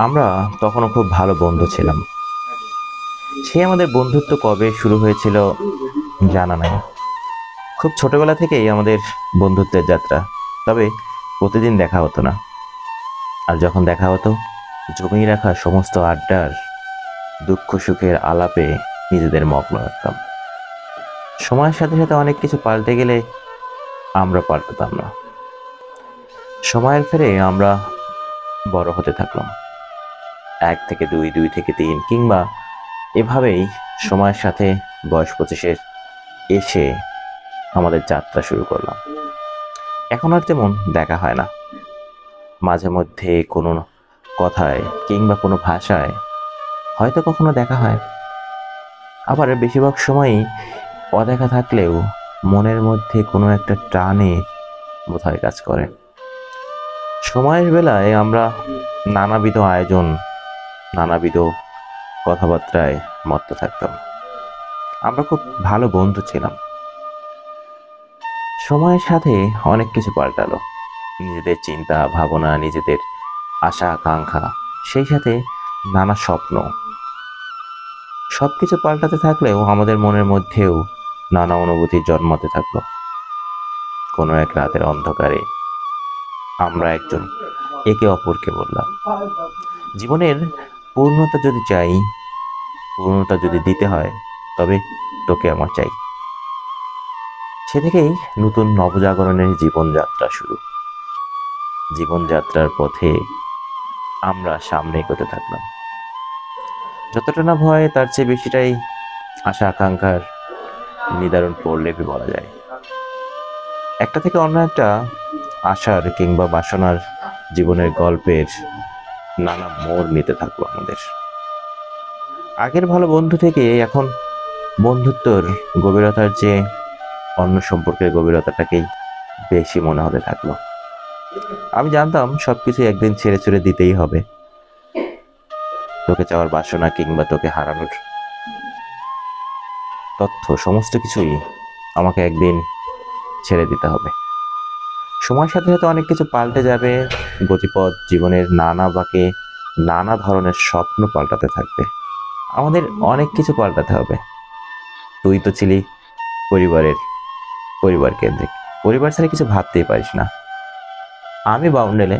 আমরা তখনও খুব ভালো বন্ধু ছিলাম। সে আমাদের বন্ধুত্ব কবে শুরু হয়েছিল জানা নাই। খুব ছোটবেলা থেকেই আমাদের বন্ধুত্বের যাত্রা। তবে প্রতিদিন দেখা হতো না। আর যখন দেখা হতো, জমিয়ে রাখা সমস্ত আড্ডার দুঃখ সুখের আলাপে নিজেদের মগ্ন রাখতাম। সময়ের সাথে সাথে অনেক কিছু পাল্টে গেলে আমরা পাল্টাতাম না। সময়ের ফেরে আমরা বড় হতে থাকলাম। ১ থেকে ২, ২ থেকে ৩ কিংবা এভাবেই সময়ের সাথে বয়স ২৫-এর এসে আমাদের যাত্রা শুরু করলাম। এখন আর তেমন দেখা হয় না। মাঝে মধ্যে কোনো কথায় কিংবা কোনো ভাষায় হয়তো কখনো দেখা হয়। আবার বেশিরভাগ সময়ই অদেখা থাকলেও মনের মধ্যে কোনো একটা টানে বোধহয় কাজ করে। সময়ের বেলায় আমরা নানাবিধ আয়োজন, নানাবিধ কথাবার্তায় মত্ত থাকতাম। আমরা খুব ভালো বন্ধু ছিলাম। সময়ের সাথে অনেক কিছু পাল্টালো। নিজেদের চিন্তা ভাবনা, নিজেদের আশা আকাঙ্ক্ষা, সেই সাথে নানা স্বপ্ন, সবকিছু পাল্টাতে থাকলেও আমাদের মনের মধ্যেও নানা অনুভূতি জন্মাতে থাকলো। কোনো এক রাতের অন্ধকারে আমরা একজন একে অপরকে বললাম, জীবনের পূর্ণতা যদি চাই, পূর্ণতা যদি দিতে হয়, তবে তোকে আমার চাই। সে থেকেই নতুন নবজাগরণের জীবনযাত্রা শুরু। জীবনযাত্রার পথে আমরা সামনে এগোতে থাকলাম। যতটা না ভয়, তার চেয়ে বেশিটাই আশা আকাঙ্ক্ষার নিদারুণ পড়লেপি বলা যায়। একটা থেকে অন্য একটা আশার কিংবা বাসনার জীবনের গল্পের নানা মোড় নিতে থাকলো আমাদের। আগের ভালো বন্ধু থেকে এখন বন্ধুত্বর গভীরতার চেয়ে অন্য সম্পর্কের গভীরতাটাকেই বেশি মনে হতে থাকলো। আমি জানতাম সবকিছু একদিন ছেড়ে ছেড়ে দিতেই হবে। তোকে চাওয়ার বাসনা কিংবা তোকে হারানোর তথ্য, সমস্ত কিছুই আমাকে একদিন ছেড়ে দিতে হবে। সময়ের সাথে সাথে অনেক কিছু পাল্টে যাবে। গতিপথ জীবনের নানা বাঁকে নানা ধরনের স্বপ্ন পাল্টাতে থাকবে। আমাদের অনেক কিছু পাল্টাতে হবে। তুই তো ছিলি পরিবার কেন্দ্রিক। পরিবার ছাড়া কিছু ভাবতেই পারিস না। আমি বাউন্ডেলে,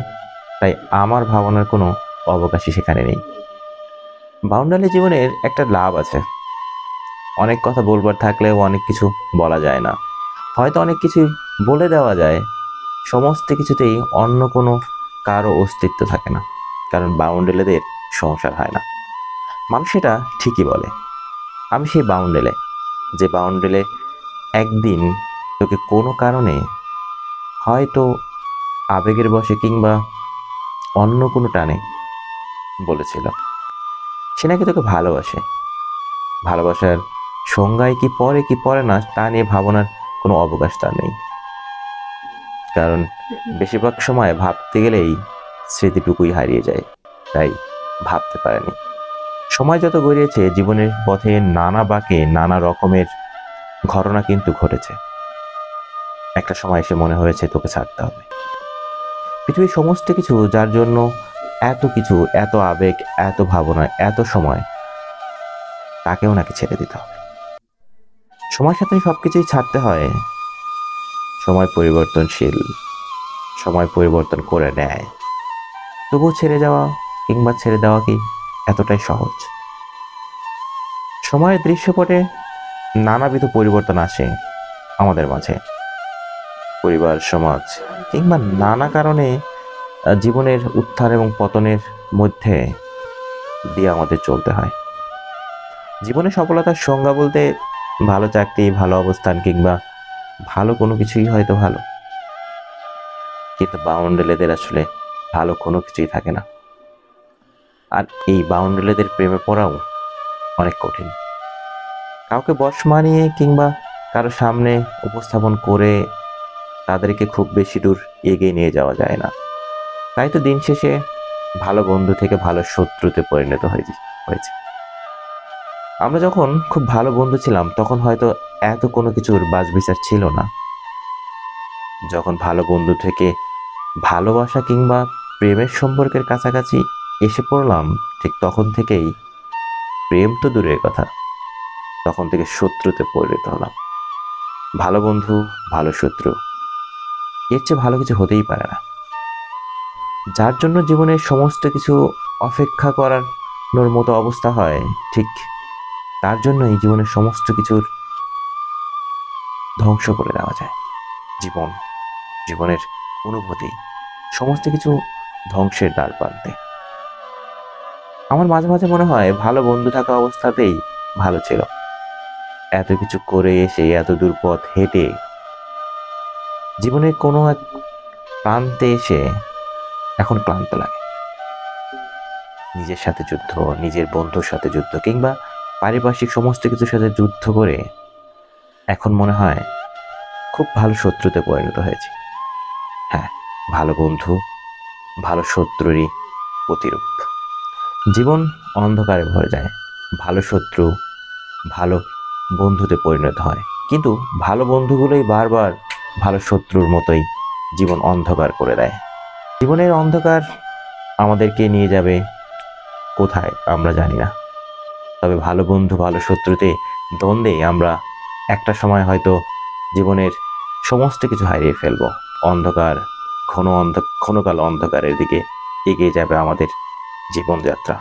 তাই আমার ভাবনার কোনো অবকাশই সেখানে নেই। বাউন্ডালে জীবনের একটা লাভ আছে। অনেক কথা বলবার থাকলেও অনেক কিছু বলা যায় না। হয়তো অনেক কিছুই বলে দেওয়া যায়, সমস্ত কিছুতেই অন্য কোনো কারো অস্তিত্ব থাকে না। কারণ বাউন্ডেলেদের সংসার হয় না। মানুষ এটা ঠিকই বলে। আমি সেই বাউন্ডেলে, যে বাউন্ডেলে একদিন তোকে কোনো কারণে, হয়তো আবেগের বশে কিংবা অন্য কোনো টানে বলেছিল সে নাকি তোকে ভালোবাসে। ভালোবাসার সংজ্ঞায় কি পড়ে না তা নিয়ে ভাবনার কোনো অবকাশ তার নেই। কারণ বেশিরভাগ সময় ভাবতে গেলেই স্মৃতিটুকুই হারিয়ে যায়, তাই ভাবতে পারেনি। সময় যত গড়িয়েছে, জীবনের পথে নানা বাঁকে নানা রকমের ঘটনা কিন্তু ঘটেছে। একটা সময় এসে মনে হয়েছে তোকে ছাড়তে হবে। পৃথিবীর সমস্ত কিছু, যার জন্য এত কিছু, এত আবেগ, এত ভাবনা, এত সময়, তাকেও নাকি ছেড়ে দিতে হবে। সময়ের সাথে সবকিছুই ছাড়তে হয়। সময় পরিবর্তনশীল, সময় পরিবর্তন করে নেয়। তবুও ছেড়ে যাওয়া কিংবা ছেড়ে দেওয়া কি এতটাই সহজ? সময়ের দৃশ্যপটে নানাবিধ পরিবর্তন আসে আমাদের মাঝে। পরিবার, সমাজ কিংবা নানা কারণে জীবনের উত্থান এবং পতনের মধ্যে দিয়ে আমাদের চলতে হয়। জীবনে সফলতার সংজ্ঞা বলতে ভালো চাকরি, ভালো অবস্থান কিংবা ভালো কোনো কিছুই হয়তো ভালো। কিন্তু বাউন্ডেলেদের আসলে ভালো কোনো কিছুই থাকে না। আর এই বাউন্ডেলেদের প্রেমে পড়াও অনেক কঠিন। কাউকে বশ মানিয়ে কিংবা কারো সামনে উপস্থাপন করে তাদেরকে খুব বেশি দূর এগিয়ে নিয়ে যাওয়া যায় না। তাই তো দিন শেষে ভালো বন্ধু থেকে ভালো শত্রুতে পরিণত হয়েছে। আমরা যখন খুব ভালো বন্ধু ছিলাম, তখন হয়তো এত কোনো কিছুর বাছবিচার ছিল না। যখন ভালো বন্ধু থেকে ভালোবাসা কিংবা প্রেমের সম্পর্কের কাছাকাছি এসে পড়লাম, ঠিক তখন থেকেই প্রেম তো দূরের কথা, তখন থেকে শত্রুতে পরিণত হলাম। ভালো বন্ধু, ভালো শত্রু, এর চেয়ে ভালো কিছু হতেই পারে না। যার জন্য জীবনের সমস্ত কিছু অপেক্ষা করানোর মতো অবস্থা হয়, ঠিক তার জন্যই জীবনের সমস্ত কিছুর ধ্বংস করে দেওয়া যায়। জীবন, জীবনের অনুভূতি, সমস্ত কিছু ধ্বংসের দ্বার প্রান্তে। আমার মাঝে মাঝে মনে হয় ভালো বন্ধু থাকা অবস্থাতেই ভালো ছিল। এত কিছু করে এসে, এত দূর পথ হেঁটে, জীবনের কোনো এক প্রান্তে এসে এখন ক্লান্ত লাগে। নিজের সাথে যুদ্ধ, নিজের বন্ধুর সাথে যুদ্ধ, কিংবা পারিপার্শ্বিক সমস্ত কিছুর সাথে যুদ্ধ করে এখন মনে হয় খুব ভালো শত্রুতে পরিণত হয়েছে। হ্যাঁ, ভালো বন্ধু ভালো শত্রুরই প্রতিরূপ। জীবন অন্ধকারে ভরে যায়, ভালো শত্রু ভালো বন্ধুতে পরিণত হয়, কিন্তু ভালো বন্ধুগুলোই বারবার ভালো শত্রুর মতোই জীবন অন্ধকার করে দেয়। জীবনের অন্ধকার আমাদেরকে নিয়ে যাবে কোথায় আমরা জানি না, তবে ভালো বন্ধু ভালো শত্রুতে দ্বন্দ্বে আমরা একটা সময় হয়তো জীবনের সমস্ত কিছু হারিয়ে ফেলবো। অন্ধকার, ঘন কালো অন্ধকারের দিকে এগিয়ে যাবে আমাদের জীবনযাত্রা।